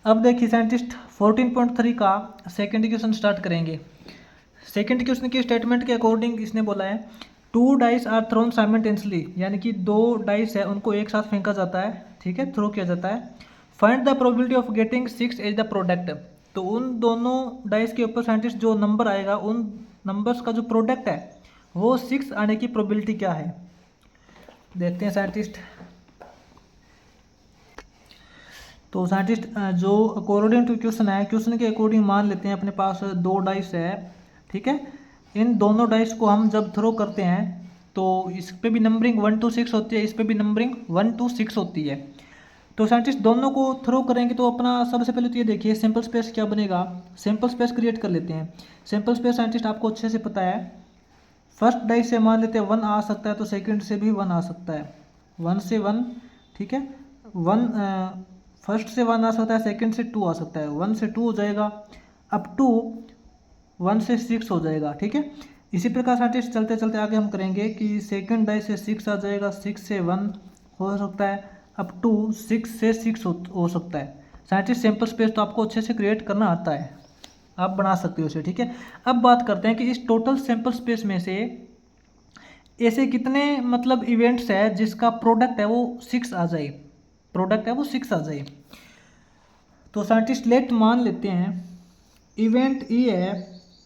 अब देखिए साइंटिस्ट 14.3 का सेकंड क्वेश्चन स्टार्ट करेंगे। सेकंड क्वेश्चन की स्टेटमेंट के अकॉर्डिंग इसने बोला है 2 डाइस आर थ्रोन साइमल्टेनियसली, यानी कि 2 डाइस है उनको एक साथ फेंका जाता है, ठीक है, थ्रो किया जाता है। Find the probability of getting 6 as the product. तो उन दोनों डाइस के ऊपर साइंटिस्ट जो नंबर आएगा उन नंबर्स का जो प्रोडक्ट है वो 6 आने की प्रोबेबिलिटी क्या है, देखते हैं साइंटिस्ट। तो साइंटिस्ट जो अकॉर्डिंग टू क्वेश्चन है, क्वेश्चन के अकॉर्डिंग मान लेते हैं अपने पास 2 डाइस है, ठीक है। इन दोनों डाइस को हम जब थ्रो करते हैं तो इस पे भी नंबरिंग 1 to 6 होती है, इस पे भी नंबरिंग 1 to 6 होती है। तो साइंटिस्ट दोनों को थ्रो करेंगे तो अपना सबसे पहले तो ये देखिए सिंपल स्पेस क्या बनेगा। सिंपल स्पेस क्रिएट कर लेते हैं। सिंपल स्पेस साइंटिस्ट आपको अच्छे से पता है, फर्स्ट डाइस से मान लेते हैं 1 आ सकता है तो सेकंड से भी 1 आ सकता है, 1 से 1, ठीक है। 1 फर्स्ट से 1 आ सकता है, सेकंड से 2 आ सकता है, 1 से 2 हो जाएगा, अप टू 1 से 6 हो जाएगा, ठीक है। इसी प्रकार साइंटिस्ट चलते चलते आगे हम करेंगे कि सेकंड डाइस से 6 आ जाएगा, 6 से 1 हो सकता है, अप टू 6 से 6 हो सकता है। साइंटिस्ट सिंपल स्पेस तो आपको अच्छे से क्रिएट करना आता है, आप बना सकते हो उसे, ठीक है। अब बात करते हैं कि इस टोटल सिंपल स्पेस में से ऐसे कितने मतलब इवेंट्स है जिसका प्रोडक्ट है वो 6 आ जाए, प्रोडक्ट है वो 6 आ जाए। तो साइंटिस्ट लेट मान लेते हैं इवेंट ई है,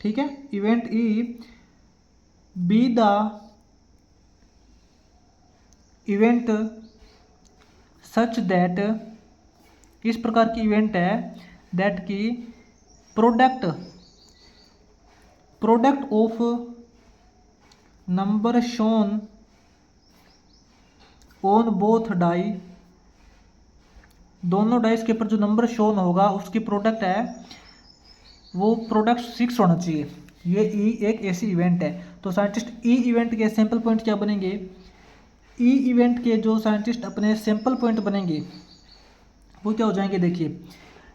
ठीक है, event E be the event such that, इस प्रकार की इवेंट है दैट की product of number shown on both die, दोनों डाइस के ऊपर जो नंबर शोन होगा उसकी प्रोडक्ट है वो प्रोडक्ट 6 होना चाहिए। ये ई एक ऐसी इवेंट है। तो साइंटिस्ट ई इवेंट के सैंपल पॉइंट क्या बनेंगे, ई इवेंट के जो साइंटिस्ट अपने सैंपल पॉइंट बनेंगे वो क्या हो जाएंगे, देखिए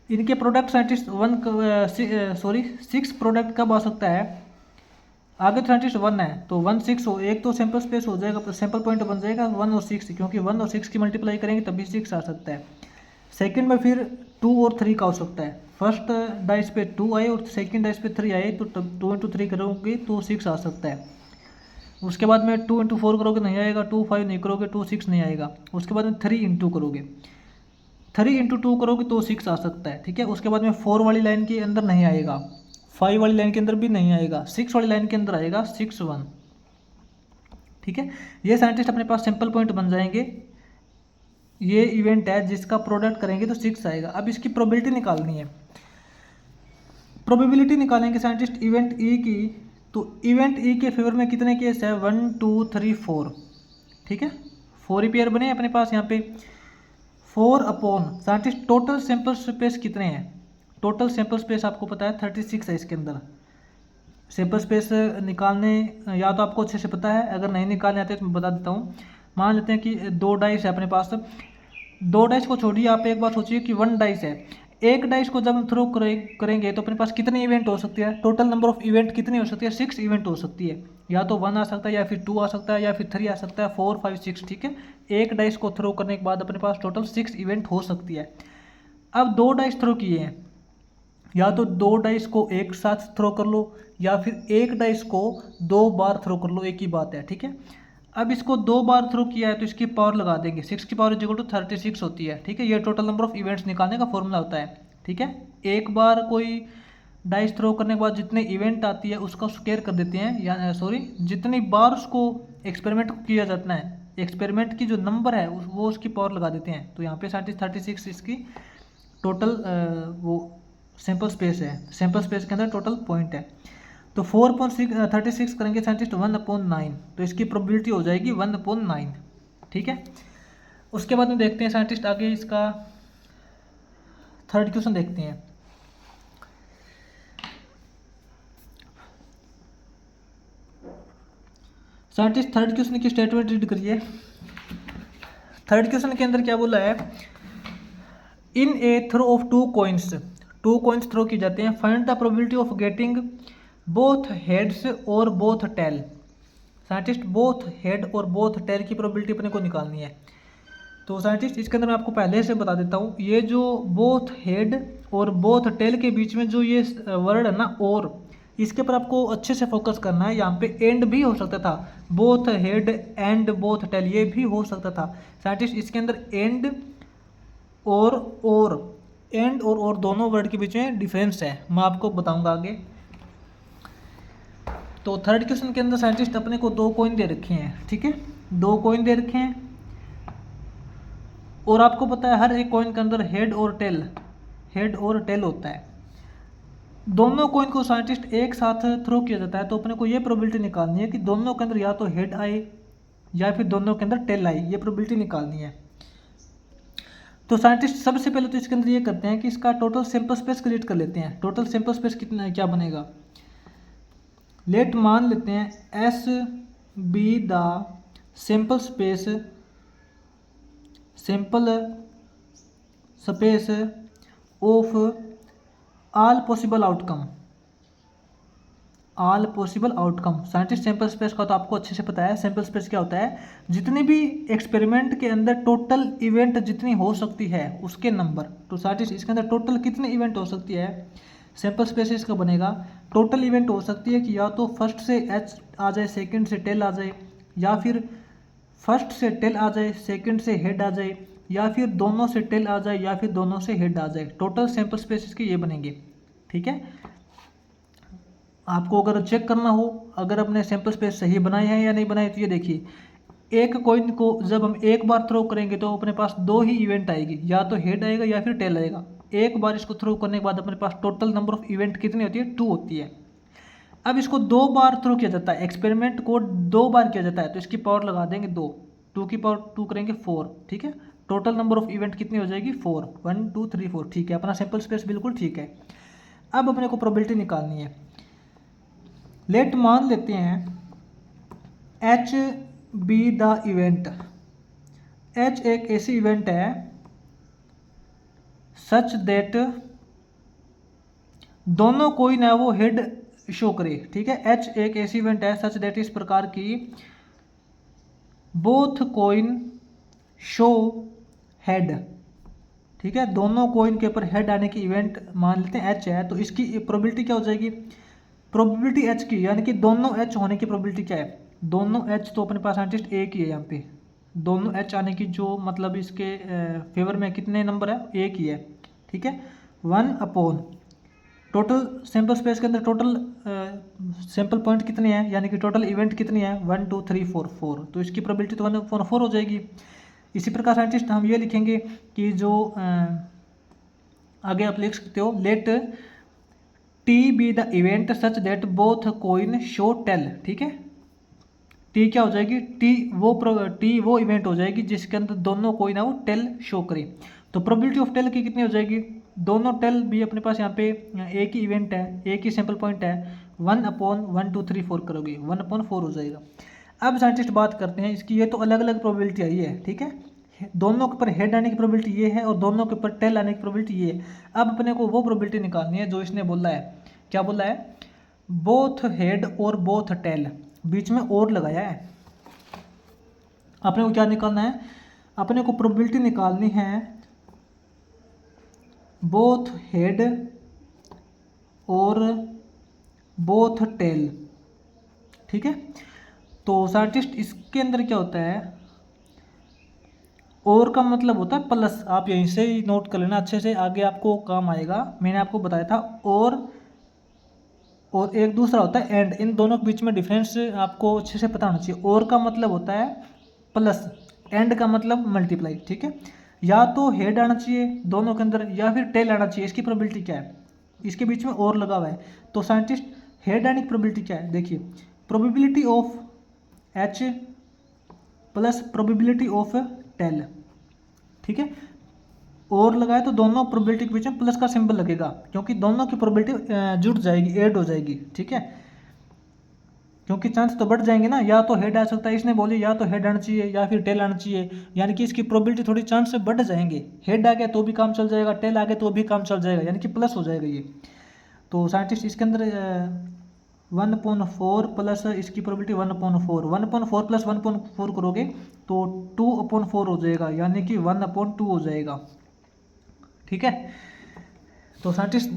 इनके प्रोडक्ट साइंटिस्ट 6 प्रोडक्ट कब आ सकता है, आगे तो साइंटिस्ट 1 है तो 1 6 हो, एक तो सैंपल स्पेस हो जाएगा, सैंपल पॉइंट बन जाएगा 1 और 6, क्योंकि 1 और 6 की मल्टीप्लाई करेंगे तभी 6 आ सकता है। सेकंड में फिर 2 और 3 का हो सकता है, फर्स्ट डाइस पे 2 आए और सेकंड डाइस पे 3 आए तो 2 into 3 करोगे तो 6 आ सकता है। उसके बाद में 2 into 4 करोगे नहीं आएगा, 2 5 नहीं करोगे तो 6 नहीं आएगा। उसके बाद में 3 into करोगे, 3 into 2 करोगे तो 6 आ सकता है, ठीक है। उसके बाद में 4 वाली लाइन के अंदर नहीं आएगा, 5 वाली लाइन के अंदर भी नहीं आएगा, 6 वाली लाइन के अंदर आएगा 6 1, ठीक है। ये साइंटिस्ट अपने पास सिंपल पॉइंट बन जाएंगे। ये इवेंट है जिसका प्रोडक्ट करेंगे तो 6 आएगा। अब इसकी प्रोबेबिलिटी निकालनी है, प्रोबेबिलिटी निकालेंगे साइंटिस्ट इवेंट ई की। तो इवेंट ई के फेवर में कितने केस है, 1 2 3 4, ठीक है, 4 ही पेयर बने अपने पास यहाँ पे। 4 upon scientist total sample space कितने हैं, टोटल सैंपल स्पेस आपको पता है 36 है। इसके अंदर सैंपल स्पेस निकालने या तो आपको अच्छे से पता है, अगर नहीं निकालने आते तो मैं बता देता हूँ। मान लेते हैं कि 2 डाइस है अपने पास, 2 डाइस को छोड़िए, आप एक बात सोचिए कि 1 डाइस है, एक डाइस को जब हम थ्रो करेंगे तो अपने पास कितने इवेंट हो सकती है, टोटल नंबर ऑफ इवेंट कितनी हो सकती है, 6 इवेंट हो सकती है। या तो 1 आ सकता है या फिर 2 आ सकता है या फिर 3 आ सकता है, 4 5 6, ठीक है। एक डाइस को थ्रो करने के बाद अपने पास टोटल 6 इवेंट हो सकती है। अब 2 डाइस थ्रो किए हैं, या तो 2 डाइस को एक साथ थ्रो कर लो या फिर एक डाइस को 2 बार थ्रो कर लो, एक ही बात है, ठीक है। अब इसको 2 बार थ्रो किया है तो इसकी पावर लगा देंगे, 6 की पावर इक्वल टू 36 होती है, ठीक है। ये टोटल नंबर ऑफ इवेंट्स निकालने का फॉर्मूला होता है, ठीक है। एक बार कोई डाइस थ्रो करने के बाद जितने इवेंट आती है उसका स्क्वायर कर देते हैं, या सॉरी जितनी बार उसको एक्सपेरिमेंट किया जाता है, एक्सपेरिमेंट की जो नंबर है वो उसकी पावर लगा देते हैं। तो यहाँ पे 36 इसकी टोटल वो सैंपल स्पेस है, सैंपल स्पेस के अंदर टोटल पॉइंट है। तो 4/36 करेंगे साइंटिस्ट 1/9, तो इसकी प्रोबेबिलिटी हो जाएगी 1/9, ठीक है। उसके बाद में देखते हैं साइंटिस्ट आगे इसका थर्ड क्वेश्चन देखते हैं। साइंटिस्ट थर्ड क्वेश्चन की स्टेटमेंट रीड करिए। थर्ड क्वेश्चन के अंदर क्या बोला है, in a throw of 2 coins, 2 coins throw किए जाते हैं, find the probability of getting both heads और both tail. Scientist both head और बोथ टेल की प्रोबेबिलिटी अपने को निकालनी है। तो साइंटिस्ट इसके अंदर मैं आपको पहले से बता देता हूँ, ये जो बोथ हेड और बोथ टेल के बीच में जो ये वर्ड है ना, और इसके पर आपको अच्छे से फोकस करना है। यहाँ पे एंड भी हो सकता था, both head and both tail ये भी हो सकता था साइंटिस्ट। इसके अंदर एंड और एंड और दोनों वर्ड के बीच में डिफरेंस है, मैं आपको बताऊंगा आगे। तो थर्ड क्वेश्चन के अंदर साइंटिस्ट अपने को 2 कॉइन दे रखे हैं, ठीक है, 2 कॉइन दे रखे हैं, और आपको पता है हर एक कॉइन के अंदर हेड और टेल होता है। दोनों कॉइन को साइंटिस्ट एक साथ थ्रो किया जाता है, तो अपने को ये प्रोबेबिलिटी निकालनी है कि दोनों के अंदर या तो हेड आए या फिर दोनों के अंदर टेल आए, ये प्रोबेबिलिटी निकालनी है। तो साइंटिस्ट सबसे पहले तो इसके अंदर ये करते हैं कि इसका टोटल सैंपल स्पेस क्रिएट कर लेते हैं। टोटल सैंपल स्पेस कितना है, क्या बनेगा, लेट मान लेते हैं S be the sample space of all possible outcome. Scientist sample space का तो आपको अच्छे से पता है, सैंपल स्पेस क्या होता है, जितने भी एक्सपेरिमेंट के अंदर टोटल इवेंट जितनी हो सकती है उसके नंबर। तो साइंटिस्ट इसके अंदर टोटल कितने इवेंट हो सकती है, सैंपल स्पेस इसका बनेगा। टोटल इवेंट हो सकती है कि या तो फर्स्ट से एच आ जाए, सेकंड से टेल आ जाए, या फिर फर्स्ट से टेल आ जाए, सेकंड से हेड आ जाए, या फिर दोनों से टेल आ जाए, या फिर दोनों से हेड आ जाए। टोटल सैंपल स्पेस इसके ये बनेंगे, ठीक है। आपको अगर चेक करना हो अगर अपने सैंपल स्पेस सही बनाए हैं या नहीं बनाए, तो ये देखिए, एक कॉइन को जब हम एक बार थ्रो करेंगे तो अपने पास 2 ही इवेंट आएगी, या तो हेड आएगा या फिर टेल आएगा। एक बार इसको थ्रो करने के बाद अपने पास टोटल नंबर ऑफ इवेंट कितनी होती है, 2 होती है। अब इसको 2 बार थ्रो किया जाता है, एक्सपेरिमेंट को 2 बार किया जाता है, तो इसकी पावर लगा देंगे 2 की पावर 2 करेंगे 4, ठीक है। टोटल नंबर ऑफ इवेंट कितनी हो जाएगी, 4, 1 2 3 4, ठीक है। अपना सैंपल स्पेस बिल्कुल ठीक है। अब अपने को प्रोबेबिलिटी निकालनी है। लेट मान लेते हैं H B the event, H एक ऐसी इवेंट है सच दैट दोनों कॉइन है वो हेड शो करे, ठीक है। एच एक ऐसी इवेंट है सच दैट इस प्रकार की बोथ कॉइन शो हेड, ठीक है। दोनों कॉइन के ऊपर हेड आने की इवेंट मान लेते हैं एच है, तो इसकी प्रोबेबिलिटी क्या हो जाएगी, प्रोबेबिलिटी एच की, यानी कि दोनों एच होने की प्रोबेबिलिटी क्या है, दोनों एच तो अपने पास साइंटिस्ट एक ही है, यहाँ पे दोनों एच आने की जो मतलब इसके फेवर में कितने नंबर है, एक ही है, ठीक है। 1 अपॉन टोटल सैंपल स्पेस के अंदर टोटल सैंपल पॉइंट कितने हैं, यानी कि टोटल इवेंट कितनी है, 1 2 3 4 4, तो इसकी प्रोबेबिलिटी तो 1/4 हो जाएगी। इसी प्रकार साइंटिस्ट हम ये लिखेंगे कि जो आगे आप लिख सकते हो, let T be the event such that both coin show tail, ठीक है। टी क्या हो जाएगी, टी वो इवेंट हो जाएगी जिसके अंदर दोनों कॉइन है वो टेल शो करे। तो प्रोबेबिलिटी ऑफ टेल की कितनी हो जाएगी, दोनों टेल भी अपने पास यहाँ पे एक ही इवेंट है, एक ही सैंपल पॉइंट है, 1/1 2 3 4 करोगे 1/4 हो जाएगा। अब साइंटिस्ट बात करते हैं इसकी, ये तो अलग अलग प्रोबेबिलिटी आई है, ठीक है। दोनों के ऊपर हेड आने की प्रोबेबिलिटी ये है और दोनों के ऊपर टेल आने की प्रोबेबिलिटी ये है। अब अपने को वो प्रोबेबिलिटी निकालनी है जो इसने बोला है, क्या बोला है, बोथ हेड और बोथ टेल, बीच में और लगाया है। अपने को क्या निकालना है, अपने को प्रोबेबिलिटी निकालनी है बोथ हेड और बोथ टेल, ठीक है। तो साइंटिस्ट इसके अंदर क्या होता है, और का मतलब होता है प्लस, आप यहीं से ही नोट कर लेना अच्छे से, आगे आपको काम आएगा। मैंने आपको बताया था और एक दूसरा होता है एंड, इन दोनों के बीच में डिफरेंस आपको अच्छे से पता होना चाहिए। और का मतलब होता है प्लस, एंड का मतलब मल्टीप्लाई, ठीक है। या तो हेड आना चाहिए दोनों के अंदर या फिर टेल आना चाहिए, इसकी प्रोबेबिलिटी क्या है, इसके बीच में और लगा हुआ है। तो साइंटिस्ट हेड आने की प्रोबेबिलिटी क्या है, देखिए, probability of H plus probability of tail, ठीक है। और लगाए तो दोनों प्रोबेबिलिटी के बीच में प्लस का सिंबल लगेगा, क्योंकि दोनों की प्रोबेबिलिटी जुड़ जाएगी, ऐड हो जाएगी, ठीक है। क्योंकि चांस तो बढ़ जाएंगे ना, या तो हेड आ सकता है, इसने बोली या तो हेड आना चाहिए या फिर टेल आना चाहिए, यानी कि इसकी प्रोबेबिलिटी थोड़ी चांस से बढ़ जाएंगे। हेड आ गया तो भी काम चल जाएगा, टेल आ गया तो भी काम चल जाएगा, यानी कि प्लस हो जाएगा ये। तो साइंटिस्ट इसके अंदर 1/4 प्लस इसकी प्रोबेबिलिटी 1/4, 1/4 प्लस 1/4 करोगे तो 2/4 हो जाएगा, यानी कि 1/2 हो जाएगा। ठीक है, तो साइंटिस्ट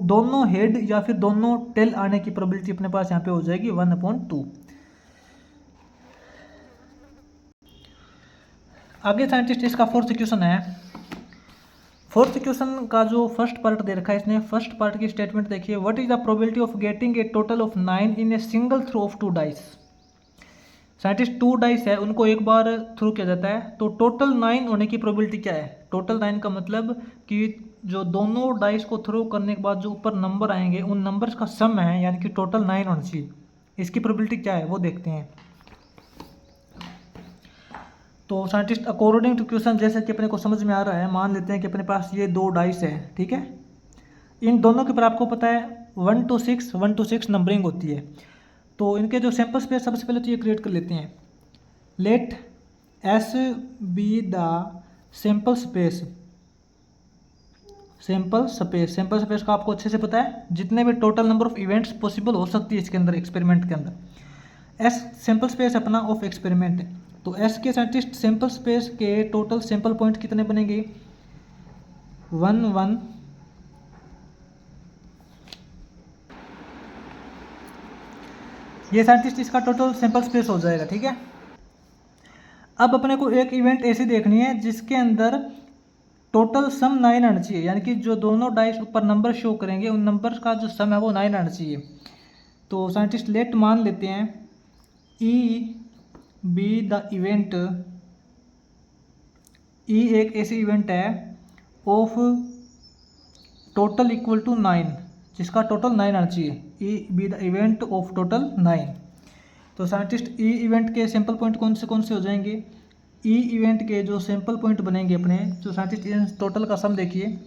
दोनों हेड या फिर दोनों टेल आने की प्रोबेबिलिटी अपने पास यहाँ पे हो जाएगी 1/2। आगे साइंटिस्ट इसका फोर्थ क्वेश्चन है। फोर्थ क्वेश्चन का जो फर्स्ट पार्ट दे रखा है इसने, फर्स्ट पार्ट की स्टेटमेंट देखिए, what is the probability of getting a total of 9 in a single throw of 2 dice. Scientist 2 dice है उनको एक बार थ्रो किया जाता है, तो टोटल 9 होने की प्रोबेबिलिटी क्या है। टोटल 9 का मतलब कि जो दोनों डाइस को थ्रो करने के बाद जो ऊपर नंबर आएंगे उन नंबर्स का सम है, यानी कि टोटल 9 होना चाहिए। इसकी प्रोबेबिलिटी क्या है वो देखते हैं। तो साइंटिस्ट अकॉर्डिंग टू क्वेश्चन जैसे कि अपने को समझ में आ रहा है, मान लेते हैं कि अपने पास ये 2 डाइस है, ठीक है। इन दोनों के ऊपर आपको पता है 1 to 6 नंबरिंग होती है। तो इनके जो सैंपल स्पेस सबसे पहले तो ये क्रिएट कर लेते हैं। Let S be the sample space. Sample space का आपको अच्छे से पता है, जितने भी total number of events possible हो सकती है इसके अंदर, एक्सपेरिमेंट के अंदर। एस सैंपल स्पेस अपना ऑफ एक्सपेरिमेंट है, तो एस के साइंटिस्ट सैंपल स्पेस के टोटल सैंपल पॉइंट कितने बनेंगे 1 1। ये साइंटिस्ट इसका टोटल सैंपल स्पेस हो जाएगा, ठीक है। अब अपने को एक इवेंट ऐसी देखनी है जिसके अंदर टोटल सम 9 आना चाहिए, यानी कि जो दोनों डाइस ऊपर नंबर शो करेंगे उन नंबर्स का जो सम है वो 9 आना चाहिए। तो साइंटिस्ट लेट मान लेते हैं ई बी द इवेंट, ई एक ऐसी इवेंट है ऑफ टोटल इक्वल टू 9, जिसका टोटल 9 आना चाहिए। ई be the event of total 9। तो साइंटिस्ट ई इवेंट के सैंपल पॉइंट कौन से हो जाएंगे। ई इवेंट के जो सैंपल पॉइंट बनेंगे अपने, जो साइंटिस्ट टोटल का सम देखिए,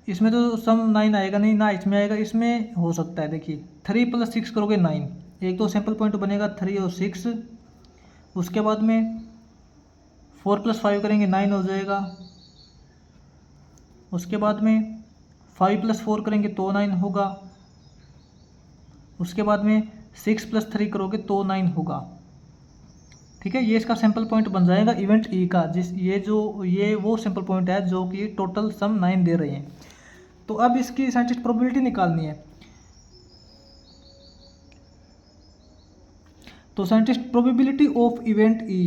इसमें तो सम 9 आएगा नहीं ना, इसमें आएगा, इसमें हो सकता है। देखिए 3 + 6 करोगे 9, एक तो सैंपल पॉइंट बनेगा 3 और 6, उसके बाद में 4 + 5 करेंगे 9 हो जाएगा, उसके बाद में 5 + 4 करेंगे तो 9 होगा, उसके बाद में 6 + 3 करोगे तो 9 होगा, ठीक है। ये इसका सैंपल पॉइंट बन जाएगा इवेंट ई का, ये वो सैंपल पॉइंट है जो कि टोटल सम 9 दे रहे हैं। तो अब इसकी साइंटिस्ट प्रोबेबिलिटी निकालनी है। तो scientist probability of event E,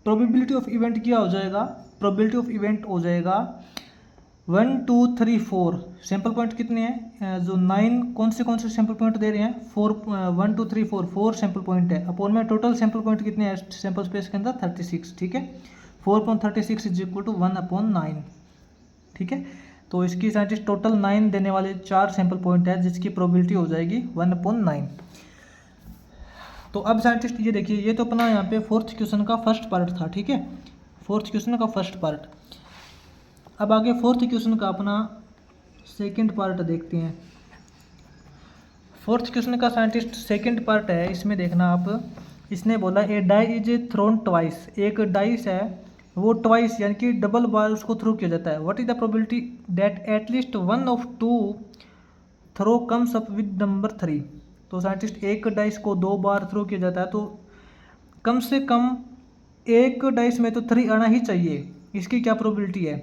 probability of event क्या हो जाएगा, प्रोबेबिलिटी ऑफ इवेंट हो जाएगा 1 2 3 4। सैंपल पॉइंट कितने हैं, जो 9 कौन से सैंपल पॉइंट दे रहे हैं 4, 1 2 3 4 सैंपल पॉइंट है। अपॉन में टोटल सैंपल पॉइंट कितने हैं सैंपल स्पेस के अंदर 36, ठीक है। 4/36 = 1/9, ठीक है। तो इसकी साइंटिस्ट टोटल 9 देने वाले 4 सैंपल पॉइंट है, जिसकी प्रोबेबिलिटी हो जाएगी 1/9। तो अब साइंटिस्ट ये देखिए, ये तो अपना यहाँ पे फोर्थ क्वेश्चन का फर्स्ट पार्ट था, ठीक है, फोर्थ क्वेश्चन का फर्स्ट पार्ट। अब आगे फोर्थ क्वेश्चन का अपना सेकंड पार्ट देखते हैं। फोर्थ क्वेश्चन का साइंटिस्ट सेकंड पार्ट है, इसमें देखना आप, इसने बोला ए डाई इज थ्रोन ट्वाइस। एक डाइस है वो ट्वाइस यानी कि डबल बार उसको थ्रो किया जाता है। What is the probability that at least 1 of 2 throw comes up with number 3। तो साइंटिस्ट एक डाइस को 2 बार थ्रो किया जाता है, तो कम से कम एक डाइस में तो 3 आना ही चाहिए, इसकी क्या प्रोबेबिलिटी है।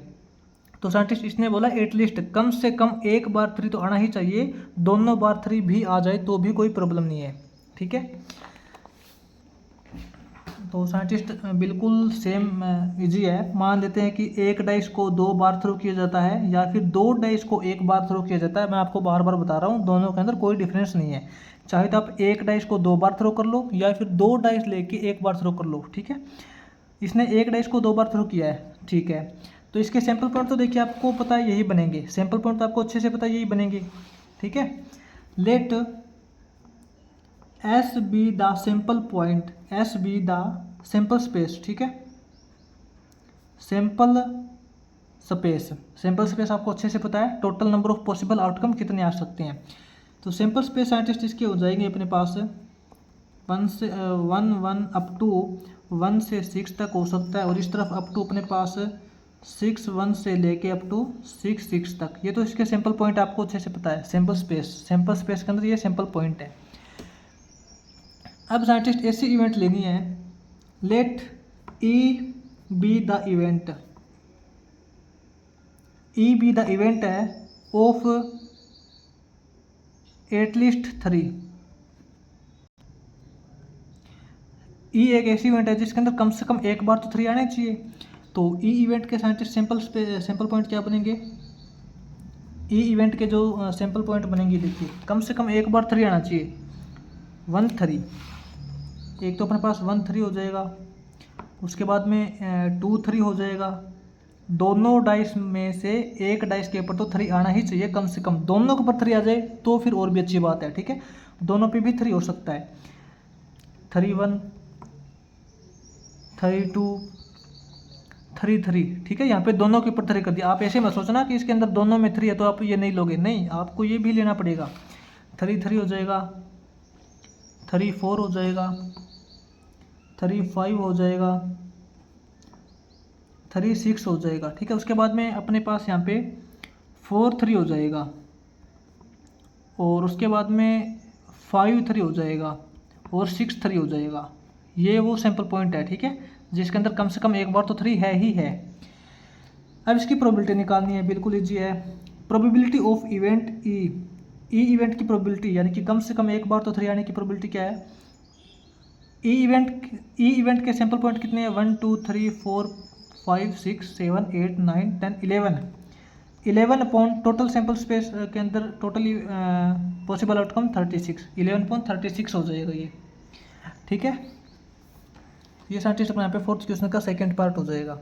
तो साइंटिस्ट इसने बोला एटलीस्ट, कम से कम एक बार 3 तो आना ही चाहिए, दोनों बार 3 भी आ जाए तो भी कोई प्रॉब्लम नहीं है, ठीक है। तो साइंटिस्ट बिल्कुल सेम इजी है। मान लेते हैं कि एक डाइस को 2 बार थ्रो किया जाता है या फिर 2 डाइस को 1 बार थ्रो किया जाता है। मैं आपको बार बार बता रहा हूँ, दोनों के अंदर कोई डिफरेंस नहीं है। चाहे तो आप एक डाइस को 2 बार थ्रो कर लो या फिर 2 डाइस लेके 1 बार थ्रो कर लो, ठीक है। इसने एक डाइस को 2 बार थ्रो किया है, ठीक है। तो इसके सैंपल पॉइंट तो देखिए आपको पता है यही बनेंगे, सैंपल पॉइंट तो आपको अच्छे से पता है यही बनेंगे, ठीक है। Let S be the sample point, S be the sample space, ठीक है। सैंपल स्पेस आपको अच्छे से पता है, total number of possible outcome कितने आ सकते हैं। तो सैंपल स्पेस साइंटिस्ट इसके हो जाएंगे अपने पास 1 से 1 अप टू 1 से 6 तक हो सकता है, और इस तरफ अप टू अपने पास 6 1 से लेके अप टू 6 6 तक। ये तो इसके सैंपल पॉइंट आपको अच्छे से पता है। सैंपल स्पेस के अंदर ये सैंपल पॉइंट है। अब साइंटिस्ट ऐसी इवेंट लेनी है let E be the event, E be the event है ऑफ एटलीस्ट 3। ई एक ऐसी इवेंट है जिसके अंदर कम से कम एक बार तो 3 आने चाहिए। तो ई इवेंट के साइंटिस्ट सैंपल पॉइंट क्या बनेंगे, ई इवेंट के जो सैंपल पॉइंट बनेंगे देखिए, कम से कम एक बार 3 आना चाहिए, 1 3। एक तो अपने पास 1 3 हो जाएगा, उसके बाद में 2 3 हो जाएगा। दोनों डाइस में से एक डाइस के ऊपर तो 3 आना ही चाहिए कम से कम, दोनों के ऊपर 3 आ जाए तो फिर और भी अच्छी बात है, ठीक है। दोनों पे भी 3 हो सकता है, 3 1 3 2 3 3, ठीक है। यहाँ पे दोनों के ऊपर 3 कर दिया। आप ऐसे मत सोचना कि इसके अंदर दोनों में 3 है तो आप ये नहीं लोगे, नहीं, आपको ये भी लेना पड़ेगा। 3 3 हो जाएगा, 3 4 हो जाएगा, 3 5 हो जाएगा, 3 6 हो जाएगा, ठीक है। उसके बाद में अपने पास यहाँ पे 4 3 हो जाएगा, और उसके बाद में 5 3 हो जाएगा, और 6 3 हो जाएगा। ये वो सैंपल पॉइंट है, ठीक है, जिसके अंदर कम से कम एक बार तो 3 है ही है। अब इसकी प्रोबेबिलिटी निकालनी है, बिल्कुल ईजी है। Probability of event E, E event की प्रोबेबिलिटी यानी कि कम से कम एक बार तो 3 आने की प्रोबेबिलिटी क्या है। ई इवेंट के सैंपल पॉइंट कितने हैं, 1 2 3 4 5 6 7 8 9 10 11 अपॉन टोटल सैंपल स्पेस के अंदर टोटली पॉसिबल आउटकम 36, 11.36 हो जाएगा ये, ठीक है। ये साइंटिस्ट अपने यहाँ पे 4th क्वेश्चन का सेकंड पार्ट हो जाएगा।